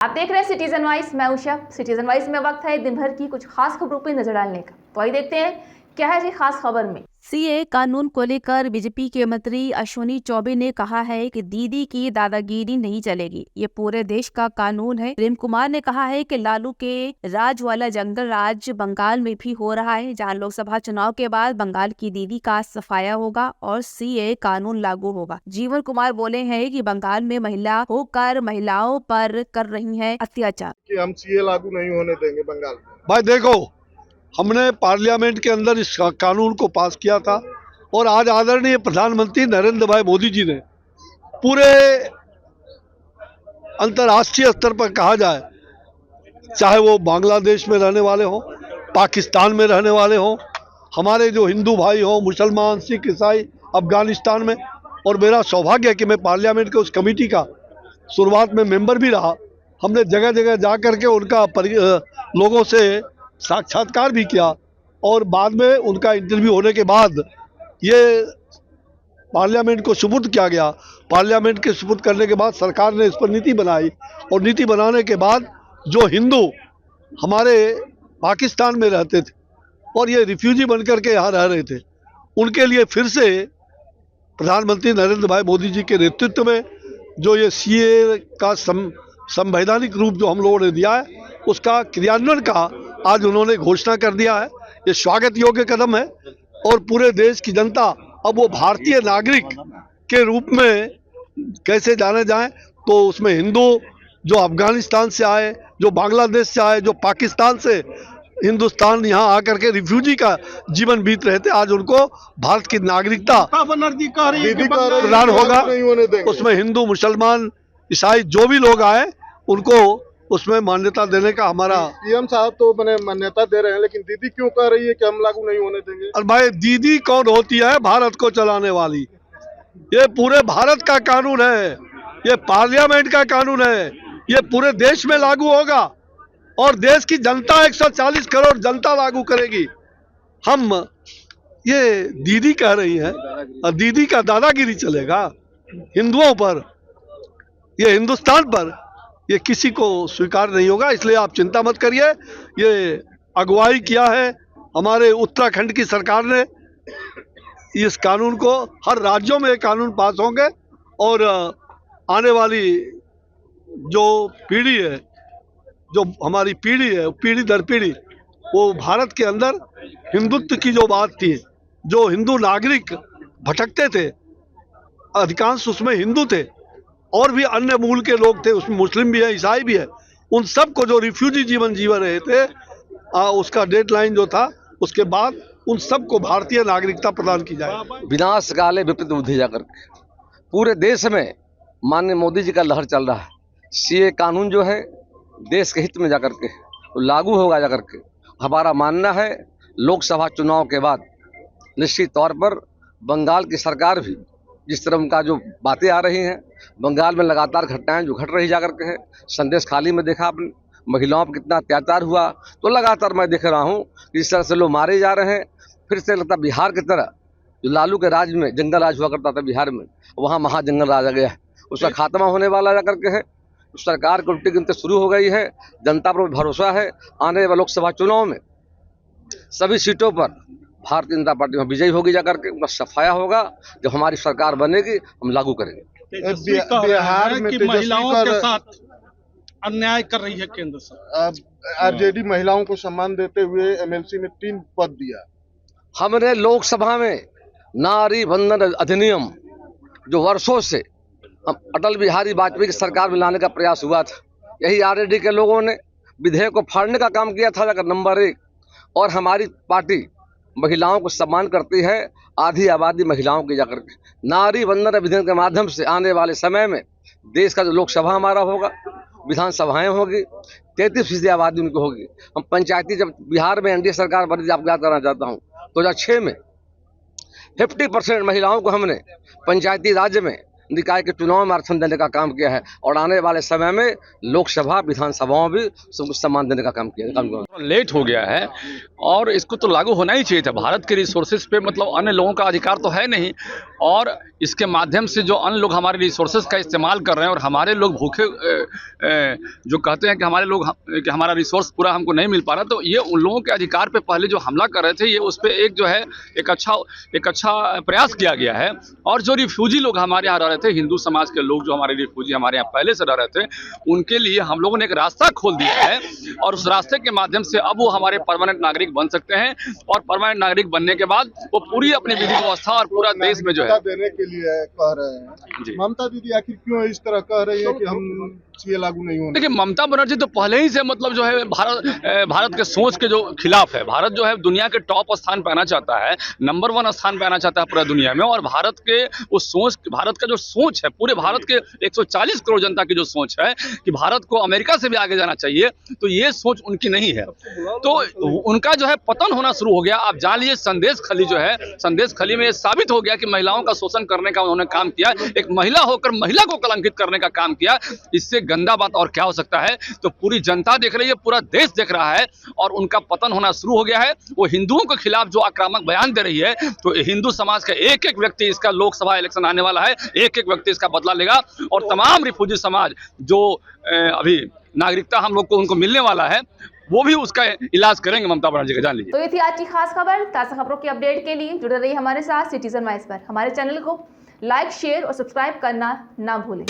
आप देख रहे हैं सिटीजन वाइज, मैं उषा। सिटीजन वाइज में वक्त है दिन भर की कुछ खास खबरों पर नजर डालने का। तो आइए देखते हैं क्या है जी खास खबर में। सीए कानून को लेकर बीजेपी के मंत्री अश्विनी चौबे ने कहा है कि दीदी की दादागिरी नहीं चलेगी, ये पूरे देश का कानून है। प्रेम कुमार ने कहा है कि लालू के राज वाला जंगल राज बंगाल में भी हो रहा है, जहां लोकसभा चुनाव के बाद बंगाल की दीदी का सफाया होगा और सीए कानून लागू होगा। जीवन कुमार बोले हैं कि बंगाल में महिला होकर महिलाओं पर कर रही है अत्याचार। कि हम सीए लागू नहीं होने देंगे बंगाल में। भाई देखो, हमने पार्लियामेंट के अंदर इस कानून को पास किया था और आज आदरणीय प्रधानमंत्री नरेंद्र भाई मोदी जी ने पूरे अंतर्राष्ट्रीय स्तर पर कहा जाए, चाहे वो बांग्लादेश में रहने वाले हों, पाकिस्तान में रहने वाले हों, हमारे जो हिंदू भाई हों, मुसलमान, सिख, ईसाई अफगानिस्तान में, और मेरा सौभाग्य है कि मैं पार्लियामेंट के उस कमेटी का शुरुआत में मेंबर भी रहा। हमने जगह जगह जा करके उनका लोगों से साक्षात्कार भी किया और बाद में उनका इंटरव्यू होने के बाद ये पार्लियामेंट को सुपुर्द किया गया। पार्लियामेंट के सुपुर्द करने के बाद सरकार ने इस पर नीति बनाई और नीति बनाने के बाद जो हिंदू हमारे पाकिस्तान में रहते थे और ये रिफ्यूजी बन करके यहाँ रह रहे थे, उनके लिए फिर से प्रधानमंत्री नरेंद्र भाई मोदी जी के नेतृत्व में जो ये सीए का संवैधानिक रूप जो हम लोगों ने दिया है, उसका क्रियान्वयन का आज उन्होंने घोषणा कर दिया है। ये स्वागत योग्य कदम है और पूरे देश की जनता अब वो भारतीय नागरिक के रूप में कैसे जाने जाएं, तो उसमें हिंदू जो अफगानिस्तान से आए, जो बांग्लादेश से आए, जो पाकिस्तान से हिंदुस्तान यहाँ आकर के रिफ्यूजी का जीवन बीत रहे थे, आज उनको भारत की नागरिकता प्रदान होगा। उसमें हिंदू, मुसलमान, ईसाई जो भी लोग आए उनको उसमें मान्यता देने का हमारा। सीएम साहब तो मैंने मान्यता दे रहे हैं, लेकिन दीदी क्यों कह रही है कि हम लागू नहीं होने देंगे? और भाई दीदी कौन होती है? भारत को चलाने वाली। ये पूरे भारत का कानून है, ये पार्लियामेंट का कानून है, ये पूरे देश में लागू होगा और देश की जनता 140 करोड़ जनता लागू करेगी। हम ये दीदी कह रही है और दीदी का दादागिरी चलेगा हिंदुओं पर, ये हिंदुस्तान पर, ये किसी को स्वीकार नहीं होगा। इसलिए आप चिंता मत करिए। ये अगुवाई किया है हमारे उत्तराखंड की सरकार ने। इस कानून को हर राज्यों में कानून पास होंगे और आने वाली जो पीढ़ी है, जो हमारी पीढ़ी है, पीढ़ी दर पीढ़ी, वो भारत के अंदर हिंदुत्व की जो बात थी, जो हिंदू नागरिक भटकते थे, अधिकांश उसमें हिंदू थे और भी अन्य मूल के लोग थे, उसमें मुस्लिम भी है, ईसाई भी है, उन सब को जो रिफ्यूजी जीवन जी रहे थे, उसका डेडलाइन जो था, उसके बाद उन सबको भारतीय नागरिकता प्रदान की जाए। विनाश काले विपरीत बुद्धि जाकर के पूरे देश में माननीय मोदी जी का लहर चल रहा है। सीए कानून जो है देश के हित में जाकर के तो लागू होगा जाकर के। हमारा मानना है लोकसभा चुनाव के बाद निश्चित तौर पर बंगाल की सरकार भी जिस तरह उनका जो बातें आ रही हैं, बंगाल में लगातार घटनाएं जो घट रही जाकर के है, संदेश खाली में देखा आपने महिलाओं पर कितना अत्याचार हुआ, तो लगातार मैं देख रहा हूँ कि इस तरह से लोग मारे जा रहे हैं। फिर से लगता बिहार की तरह जो लालू के राज में जंगल राज हुआ करता था बिहार में, वहाँ महाजंगल राज आ गया है, उसका खात्मा होने वाला जाकर के है। सरकार की उल्टी गिनती शुरू हो गई है। जनता पर भरोसा है आने वाले लोकसभा चुनाव में सभी सीटों पर भारतीय जनता पार्टी में विजयी होगी जाकर के, उनका सफाया होगा। जब हमारी सरकार बनेगी हम लागू करेंगे। बिहार में महिलाओं के साथ अन्याय कर रही है केंद्र सरकार। आरजेडी महिलाओं को सम्मान देते हुए एमएलसी में 3 पद दिया। हमने लोकसभा में नारी वंदन अधिनियम जो वर्षों से अटल बिहारी वाजपेयी की सरकार में लाने का प्रयास हुआ था, यही आरजेडी के लोगों ने विधेयक को फाड़ने का काम किया था जाकर नंबर 1। और हमारी पार्टी महिलाओं को सम्मान करती है, आधी आबादी महिलाओं की जाकर के। नारी वंदन अधिनियम के माध्यम से आने वाले समय में देश का जो लोकसभा हमारा होगा, विधानसभाएं होगी, 33% आबादी उनकी होगी। हम पंचायती, जब बिहार में एनडीए सरकार बनी थी, आपको याद करना चाहता हूँ 2006 में 50% महिलाओं को हमने पंचायती राज्य में निकाय के चुनाव में आरक्षण देने का काम किया है और आने वाले समय में लोकसभा विधानसभाओं भी सबको सम्मान देने का काम किया। लेट हो गया है और इसको तो लागू होना ही चाहिए था। भारत के रिसोर्सेज पे मतलब अन्य लोगों का अधिकार तो है नहीं, और इसके माध्यम से जो अन्य लोग हमारे रिसोर्सेज का इस्तेमाल कर रहे हैं और हमारे लोग भूखे जो कहते हैं कि हमारे लोग कि हमारा रिसोर्स पूरा हमको नहीं मिल पा रहा, तो ये उन लोगों के अधिकार पे पहले जो हमला कर रहे थे, ये उस पर एक जो है एक अच्छा प्रयास किया गया है। और जो रिफ्यूजी लोग हमारे यहाँ रह रहे थे, हिंदू समाज के लोग जो हमारे रिफ्यूजी हमारे यहाँ पहले से रह रहे थे, उनके लिए हम लोगों ने एक रास्ता खोल दिया है और उस रास्ते के माध्यम से अब वो हमारे परमानेंट नागरिक बन सकते हैं। और परमानेंट नागरिक बनने के बाद वो पूरी अपनी विधि व्यवस्था और पूरा देश में जो है देने के लिए कह रहे हैं। ममता दीदी आखिर क्यों इस तरह कह रही है कि हम ये लागू नहीं होने? देखिए, ममता बनर्जी तो पहले ही से मतलब जो है भारत के सोच के जो खिलाफ है। भारत जो है दुनिया के टॉप स्थान पे आना चाहता है, नंबर 1 स्थान पे आना चाहता है पूरा दुनिया में। और भारत के उस सोच, भारत का जो सोच है, पूरे भारत के 140 करोड़ जनता की जो सोच है कि भारत को अमेरिका से भी आगे जाना चाहिए, तो ये सोच उनकी नहीं है। तो उनका जो है पतन होना शुरू हो गया। आप जान लीजिए, संदेश खली जो है, संदेश खली में साबित हो गया कि महिलाओं का शोषण करने का उन्होंने काम किया, एक महिला होकर महिला को कलंकित करने का काम किया। इससे गंदा बात और क्या हो सकता है? तो पूरी जनता देख रही है, पूरा देश देख रहा है और उनका पतन होना शुरू हो गया है। वो हिंदुओं के खिलाफ जो आक्रामक बयान दे रही है, तो हिंदू समाज का एक एक व्यक्ति, इसका लोकसभा इलेक्शन आने वाला है, एक एक व्यक्ति इसका बदला लेगा। और तमाम रिफ्यूजी समाज जो अभी नागरिकता हम लोग को उनको मिलने वाला है, वो भी उसका इलाज करेंगे ममता बनर्जी का, जान लीजिए। तो ये थी आज की खास खबर। ताज़ा खबरों की अपडेट के लिए जुड़े रहिए हमारे साथ सिटीजन वाइस पर। हमारे चैनल को लाइक, शेयर और सब्सक्राइब करना ना भूलें।